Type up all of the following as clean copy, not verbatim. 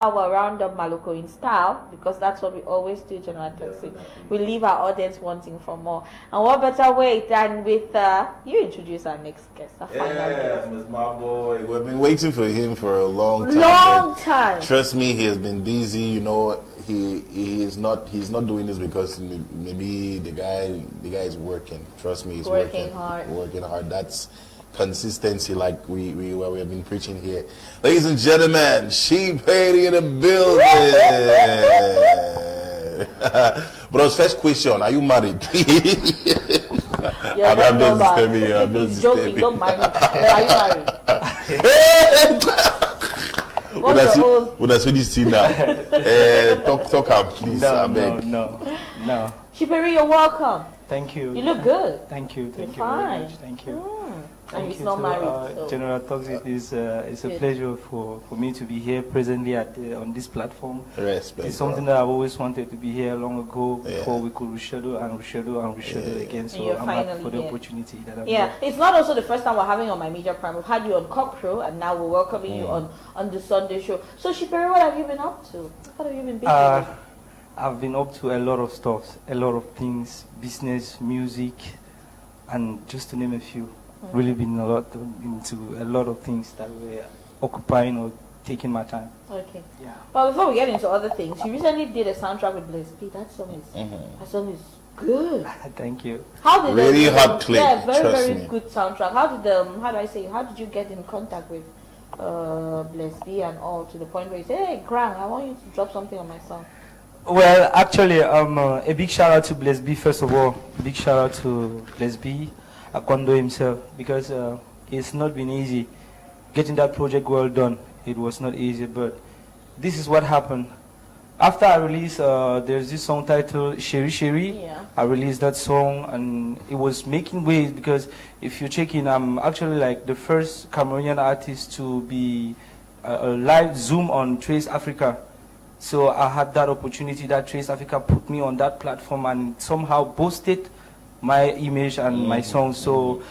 our roundup Maloko in style, because that's what we always do, General Taxi. We leave our audience wanting for more. And what better way than with you introduce our next guest, our final guest. Miss My Boy. We've been waiting for him for a long time. Long time. Trust me, he has been busy. You know, he's not doing this because maybe the guy is working. Trust me, he's working hard. Working hard. That's consistency, like we have been preaching here. Ladies and gentlemen, Shipéri in the building. But our first question: are you married? Yeah, I'm just disturbing you. I'm just joking. Don't mind me. Are you married? When I see this scene now, talk, please. No. Shipéri, you're welcome. Thank you. You look good. Thank you. Thank You're you very fine. much. Thank you. And he's you. not So, married. So. General Talks, it's a pleasure for me to be here presently on this platform. Respect, it's something that I've always wanted to be here long ago before we could reschedule again. So I'm happy for the opportunity that I'm here. It's not also the first time we're having on my media prime. We've had you on Cockroach, and now we're welcoming you on the Sunday show. So Shipéri, what have you been up to? What have you been busy with? I've been up to a lot of stuff, a lot of things, business, music, and just to name a few. Really been into a lot of things that were occupying or taking my time. Okay. Yeah. Well, before we get into other things, you recently did a soundtrack with Blaze P. That song is good. Thank you. How did really hot click? Yeah, very me. good soundtrack. How did you get in contact with Blaze P and all, to the point where you say, hey, Grang, I want you to drop something on my song? Well, actually, a big shout out to Blaze B, first of all. Big shout out to Blaze B, Akondo himself, because it's not been easy getting that project well done. It was not easy, but this is what happened. After I released, there's this song titled Shipéri. Yeah. I released that song, and it was making waves, because if you check in, I'm actually like the first Cameroonian artist to be a live Zoom on Trace Africa. So I had that opportunity that Trace Africa put me on that platform and somehow boosted my image and my song. So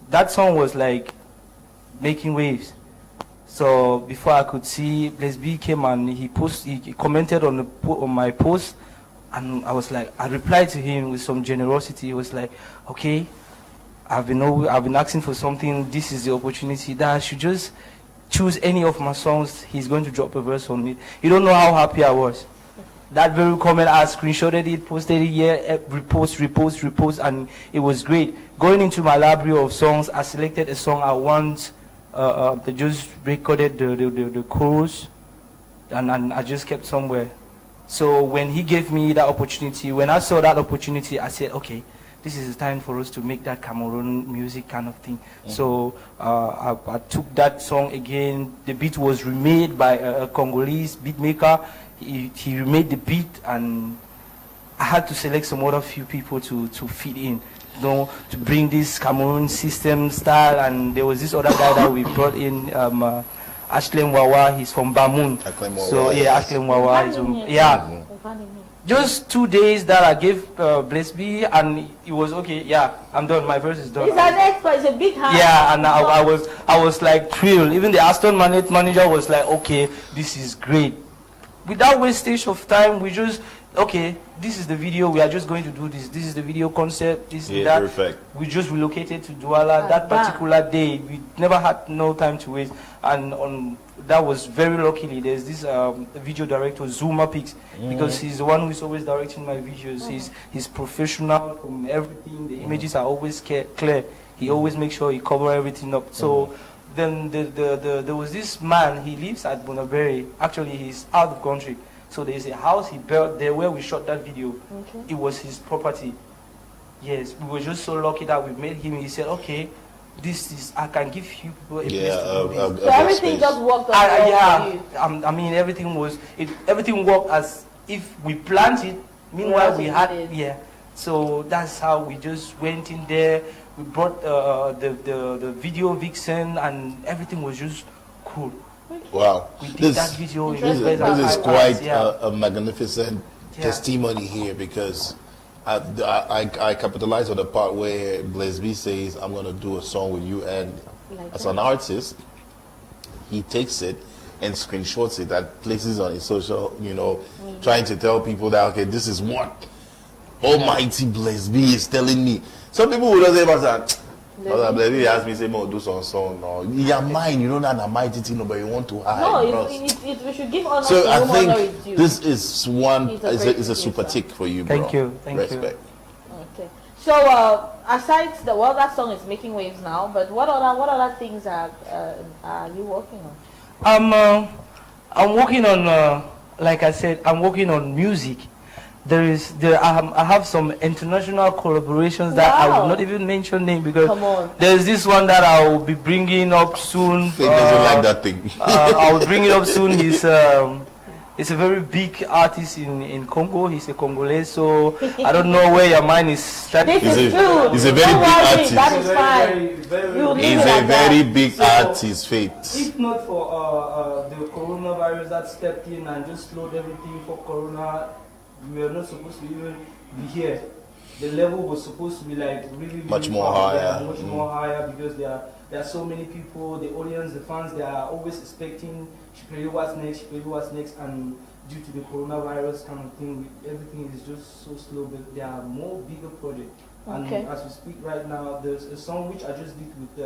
that song was like making waves. So before I could see, Blaze B came and he commented on my post, and I was like, I replied to him with some generosity. He was like, okay, I've been asking for something. This is the opportunity that I should just choose any of my songs. He's going to drop a verse on it. You don't know how happy I was. That very comment, I screenshotted it, posted it here, repost, and it was great. Going into my library of songs, I selected a song I want. They just recorded the chorus, and I just kept somewhere. So when he gave me that opportunity, when I saw that opportunity, I said, okay, this is the time for us to make that Cameroon music kind of thing. So I took that song again. The beat was remade by a Congolese beat maker. He remade the beat, and I had to select some other few people to fit in, to bring this Cameroon system style. And there was this other guy that we brought in, Ashley Wawa. He's from Bamoun. So yeah, Ashley Wawa. Just 2 days that I gave Blaze B, and it was okay. Yeah, I'm done. My verse is done. He's an expert. It's a big hand. Yeah, and I was like thrilled. Even the Aston manager was like, okay, this is great. Without wastage of time, we just, okay, this is the video. We are just going to do this. This is the video concept. This and that. Perfect. We just relocated to Douala that particular day. We never had no time to waste, and that was very luckily. There's this video director, Zuma Pix, because he's the one who is always directing my videos. He's professional from everything. The images are always clear. He always makes sure he cover everything up. So then there was this man. He lives at Bonaberi. Actually, he's out of country. So there's a house he built there where we shot that video. Okay. It was his property. Yes, we were just so lucky that we met him. He said, okay, I can give you people a place to do this. So everything just worked out for you. I mean, everything worked as if we planned it. Meanwhile, we had, So that's how we just went in there. We brought the video vixen, and everything was just cool. Wow. We did that video. This is quite a magnificent testimony here, because I capitalize on the part where Blaze B says, I'm going to do a song with you, and as an artist, he takes it and screenshots it and places on his social, trying to tell people that, okay, this is what Almighty Bless Me is telling me. Some people will just say, Bless Me ask me, say, do some song. No, your mind, you know that Almighty thing, but you want to hide. No, we should give honor so to I whom think honor is due. this is one, is a super producer. tick for you, bro. Thank you. Respect. Okay. So aside that song is making waves now, but what other things are you working on? I'm working on, like I said, I'm working on music. I have some international collaborations that I will not even mention name because there's this one that I will be bringing up soon. He doesn't like that thing. I will bring it up soon. He's a very big artist in Congo. He's a Congolese, so I don't know where your mind is starting. This is true. He's a very big artist. That is fine. He's a very big artist, Faith. If not for the coronavirus that stepped in and just slowed everything for Corona, we were not supposed to even be here. The level was supposed to be like really much more higher. Much more higher because there are so many people, the audience, the fans, they are always expecting Shipéri what's next, and due to the coronavirus kind of thing, everything is just so slow, but there are more bigger projects. And as we speak right now, there's a song which I just did with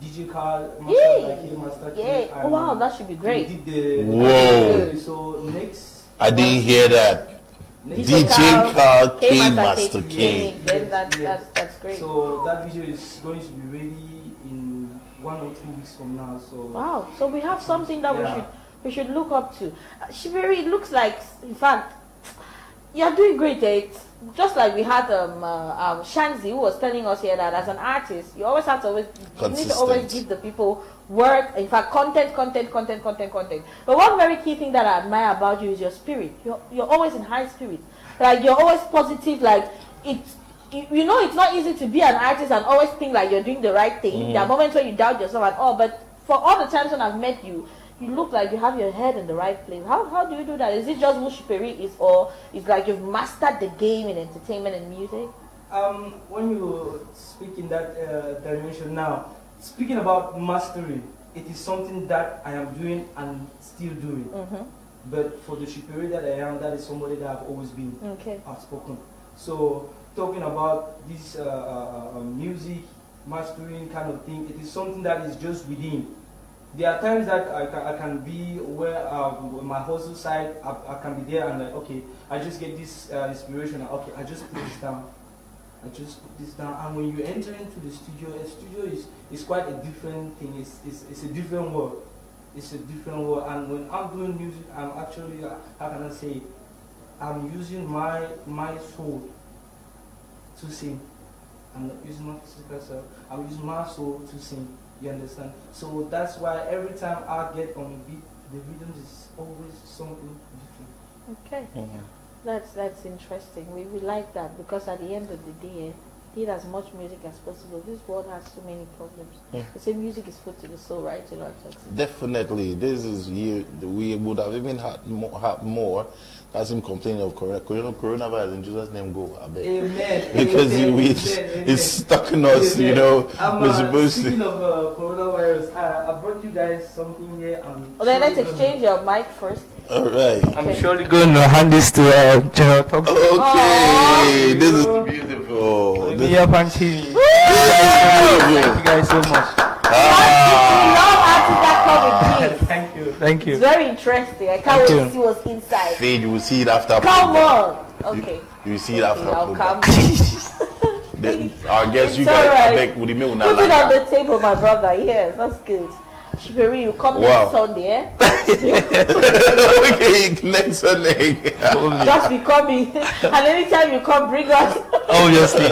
DJ Carl, Master K. Oh wow, that should be great. We did Whoa. So next, I didn't hear that. DJ Carl K Master K. That's great. So that video is going to be ready in 1 or 2 weeks from now. So wow, so we have something that we should look up to. Shipéri, it looks like, in fact, you're doing great. Just like we had Shanzi, who was telling us here that as an artist, you always have to need to always give the people work. In fact, content. But one very key thing that I admire about you is your spirit. You're always in high spirit. Like you're always positive. Like it's not easy to be an artist and always think like you're doing the right thing. There are moments where you doubt yourself and all. But for all the times when I've met you, you look like you have your head in the right place. How do you do that? Is it just who Shipéri is, or it's like you've mastered the game in entertainment and music? When you speak in that dimension now, speaking about mastery, it is something that I am doing and still doing. But for the Shipéri that I am, that is somebody that I've always been outspoken. So talking about this music mastering kind of thing, it is something that is just within. There are times that I can be where my hustle side, I can be there and like, okay, I just get this inspiration, okay, I just put this down. And when you enter into the studio, a studio is quite a different thing. It's a different world. It's a different world. And when I'm doing music, I'm actually, how can I say it? I'm using my soul to sing. I'm not using my physical self. I'm using my soul to sing. You understand? So that's why every time I get on the beat, the rhythm is always something different. Okay. That's interesting. We like that because at the end of the day, need as much music as possible. This world has so many problems. The same music is food to the soul, right? Definitely. This is we would have even had more. As him complaining of coronavirus, in Jesus' name, go. I bet. Amen. Because it's stuck in us, we're supposed speaking of coronavirus, I brought you guys something here. Then let's exchange your mic first. All right. I'm surely going to hand this to General Top. Okay, this is beautiful. Thank you guys so much. Thank you. It's very interesting. I can't wait to see what's inside. Fade, you will see it after. Come on. Okay. You will see it after. I'll come. I guess you guys right. Put it on the table, my brother. Yes, that's good. Shipéri, you come next Sunday, eh? Okay, next Sunday. Just be coming. And anytime you come, bring us. Obviously.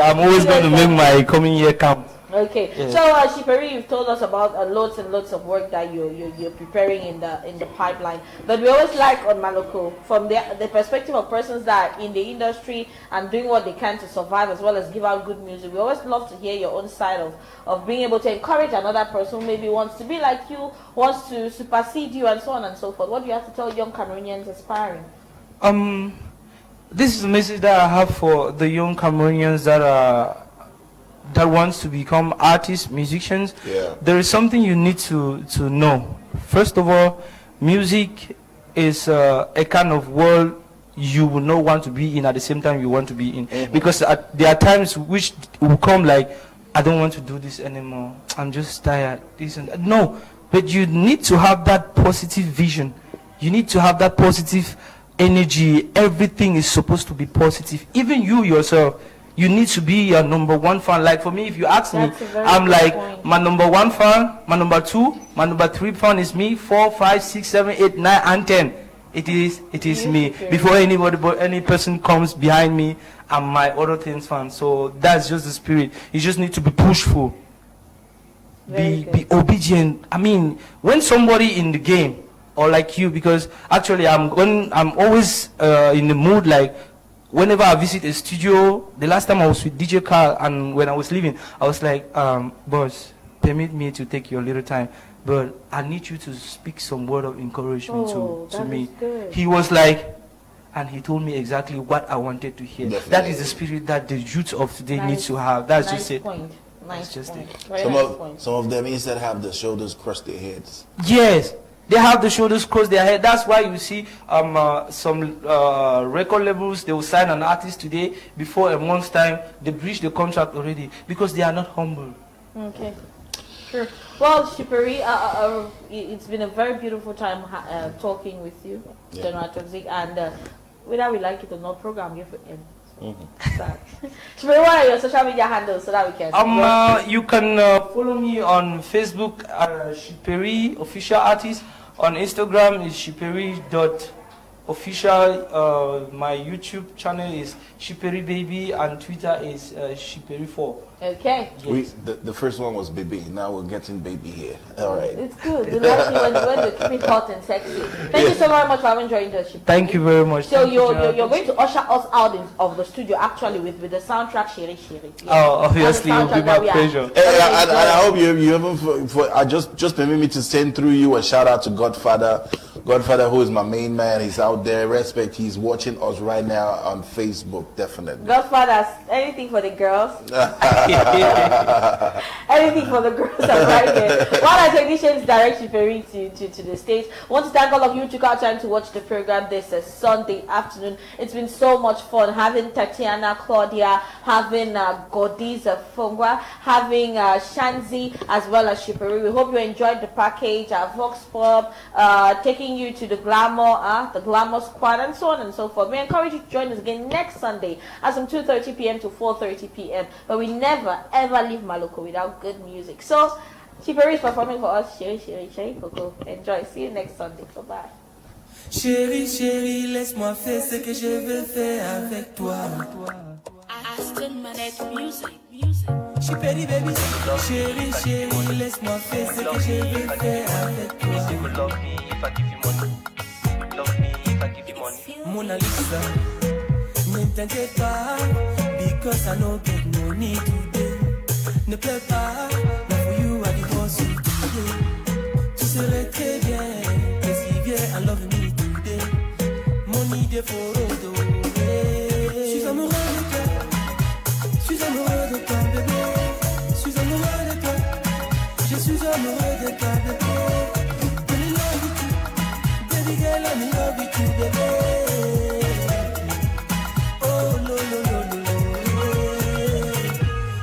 I'm always going to make my coming year count. Okay, so Shipéri, you've told us about loads and loads of work that you're preparing in the pipeline. But we always like on Maloko, from the perspective of persons that are in the industry and doing what they can to survive as well as give out good music. We always love to hear your own side of being able to encourage another person who maybe wants to be like you, wants to supersede you, and so on and so forth. What do you have to tell young Cameroonians aspiring? This is a message that I have for the young Cameroonians that wants to become artists, musicians. Yeah. There is something you need to know. First of all, music is a kind of world you will not want to be in at the same time you want to be in. Because there are times which will come like, I don't want to do this anymore. I'm just tired. This and that. No, but you need to have that positive vision. You need to have that positive energy. Everything is supposed to be positive. Even you yourself, you need to be your number one fan. Like for me, if you ask me, I'm like, my number one fan, my number two, my number three fan is me, 4, 5, 6, 7, 8, 9, and 10. It is me. Before any person comes behind me, I'm my other things fan. So that's just the spirit. You just need to be pushful. Be obedient. I mean, when somebody in the game, or like you, because actually I'm always in the mood, like whenever I visit a studio. The last time I was with DJ Carl, and when I was leaving, I was like, boss, permit me to take your little time, but I need you to speak some word of encouragement to me. He was like, and he told me exactly what I wanted to hear. Definitely. That is the spirit that the youth of today needs to have. That's just it. Nice point. Some of them instead have the shoulders cross their heads. Yes, they have the shoulders cross their head. That's why you see some record labels, they will sign an artist today, before a month's time they breach the contract already because they are not humble. Okay. Sure. Well, Shipéri, it's been a very beautiful time talking with you, General Toxic, and whether we like it or not, program you for him. Shipéri, what are your social media handles so that we can? You can follow me on Facebook, Shipéri Official Artist. On Instagram is Shipéri.official. My YouTube channel is Shipéri Baby, and Twitter is Shipéri4. Okay. Yes. The first one was baby. Now we're getting baby here. All right. It's good. We like it when they keep it hot and sexy. Thank you so very much for having joined us. Thank you very much. So you're going to usher us out of the studio actually with the soundtrack Shipéri. Yeah. Oh, obviously, it will be my pleasure. And I hope you haven't. Just permit me to send through you a shout out to Godfather. Godfather, who is my main man, he's out there. Respect, he's watching us right now on Facebook, definitely. Godfather, anything for the girls? Anything for the girls are right there. While our technicians direct Shipéri to the stage, I want to thank all of you who took our time to watch the program this Sunday afternoon. It's been so much fun having Tatiana, Claudia, having Godiz Fongwa, having Shanzi, as well as Shipéri. We hope you enjoyed the package, Vox Pop, taking you to the glamour squad, and so on and so forth. We encourage you to join us again next Sunday as from 2:30 p.m. to 4:30 p.m. But we never ever leave Maloko without good music. So Shipéri is performing for us. Chérie, Coco. Enjoy. See you next Sunday. Bye bye. Chérie, chérie, laisse-moi faire ce que je veux faire avec toi. Aston Manette Music. Shipéri baby, chérie, chérie, laisse-moi faire ce que je veux faire avec toi. Love me if I give you money. Love me if I give you money. Mona Lisa, ne t'inquiète pas, because I know get no need today. Ne pleure pas, now for you I divorce you today. Tu serais très bien, mais si viens and love me today. Money de photo, je suis amoureux de toi. Je suis amoureux de toi, bébé. Je suis amoureux de toi. Je suis amoureux de toi, bébé. Let me love you too. Baby girl, let me love you too, bébé. Oh, no, no, no, no, no.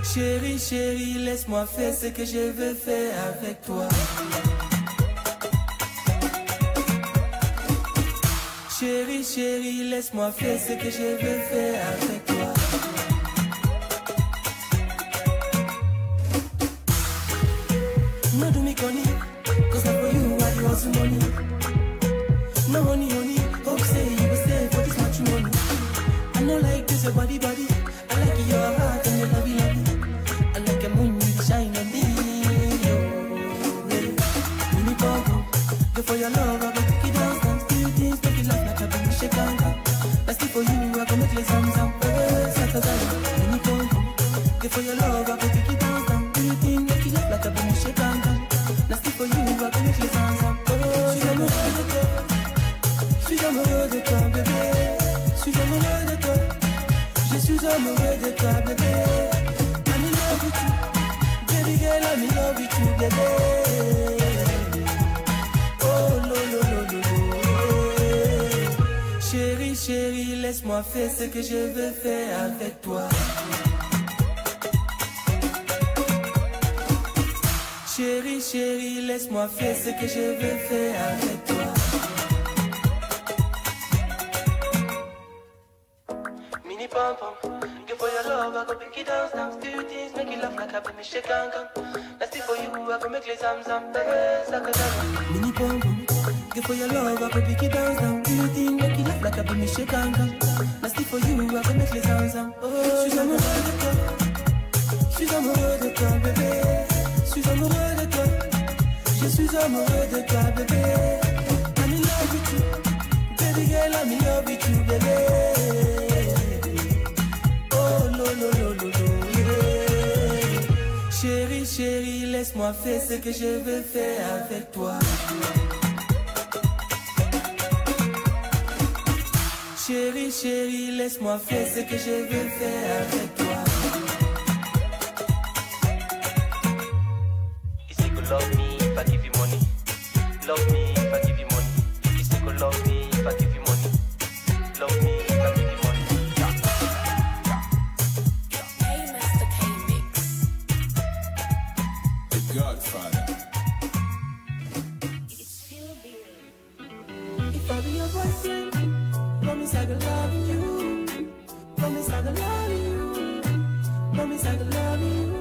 Chérie, chérie, laisse-moi faire ce que je veux faire avec toi. Chérie, chérie, laisse-moi faire ce que je veux faire avec toi. No do me conny, cause not for you I do also money. No honey, hope say you will stay for this matrimony. I know like this your body, I like your heart and your lovey. I like a moon you shine on me. Mini Congo, go for your love, I go take it down, do things, make it laugh like a baby shake on. That's it for you, I go make it some, Mini Congo, go for your love, I go take it down, do things, make it laugh like a baby shake on. For you, I can make les ensemble. Je suis amoureux de toi, bébé. Je suis amoureux de toi. Je suis amoureux de toi, bébé. I'm in love with you, baby girl. I'm in love with you, bébé. Oh, laisse-moi faire ce que je veux faire avec toi. Chérie, chérie, laisse-moi faire ce que je veux faire avec toi. Mini pom pom, give for your love, I go pick it down, do you things, make you laugh like I put me shake and come. Nasty for you, I go make you zam zam, baby, mini pom pom, give for your love, I go pick it down, do you things, make you laugh like I put me shake and come. Nasty for you, I go make you zam zam. Oh, je suis amoureux de toi, je suis amoureux de toi, bébé. Je suis amoureux de toi, je suis amoureux de toi, bébé. I'm in love with you, baby girl, I'm in love with you, bébé. Oh, lo, lo, lo, lo, lo, yeah. Chérie, chérie, laisse-moi faire ce que je veux faire avec toi. Chérie, chérie, laisse-moi faire ce que je veux faire avec toi. Love me if I give you money. Love me if I give you money. You say go love me if I give you money. Love me if I give you money. Hey, Mr. K-Mix. The Godfather. If I be your boyfriend, promise I could love you. Promise I could love you. Promise I could love you.